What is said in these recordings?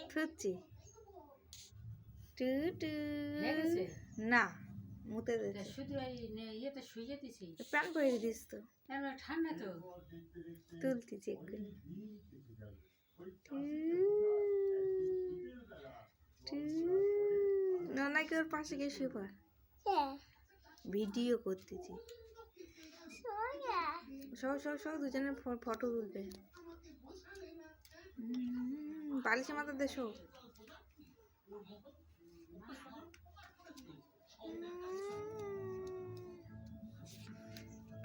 থুচ্ছি two two না মুতে দে শুধু ইয়েতে শুয়ে দিছি প্যান করে দিস তো ঠান্ডা তো তুলতি চেক করে নানাকে ওর পাশে গিয়ে শুয়ে পড় ভিডিও করতেছি সব সব সব দুজনের ফটো তুলবে বালিশের মাথা দেশো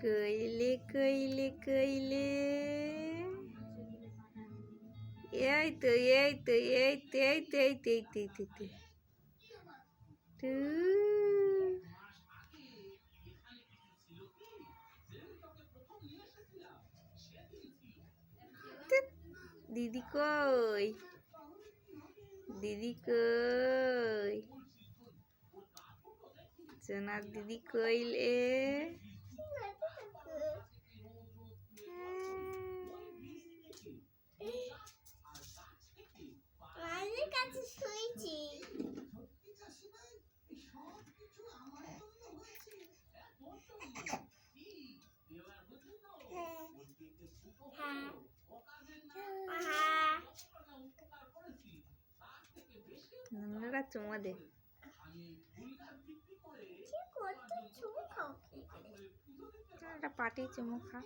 কইলে কইলে কইলে এই তো এই তো এই তো এই তো এই তো এই তো এই তো দিদি কই দিদি কই সোনার দিদি কইলে মায়ের কাছে শুয়েছি নানারা চুমা দে একটা পাটি চুমু খা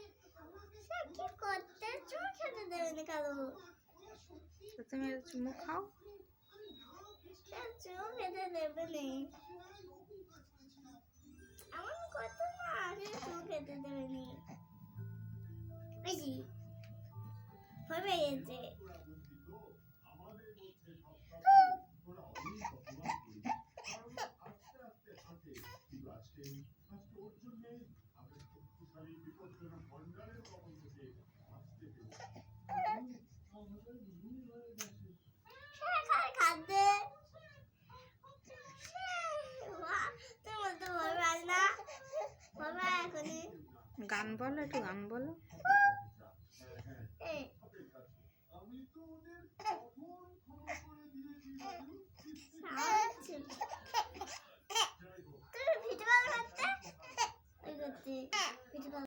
তুমি চুমু খাও খেতে দেবে নেই আমার কত না আগে খেতে দেবে নেই বেশি ভয় পেয়ে গেছে গান বলো একটু গান বলো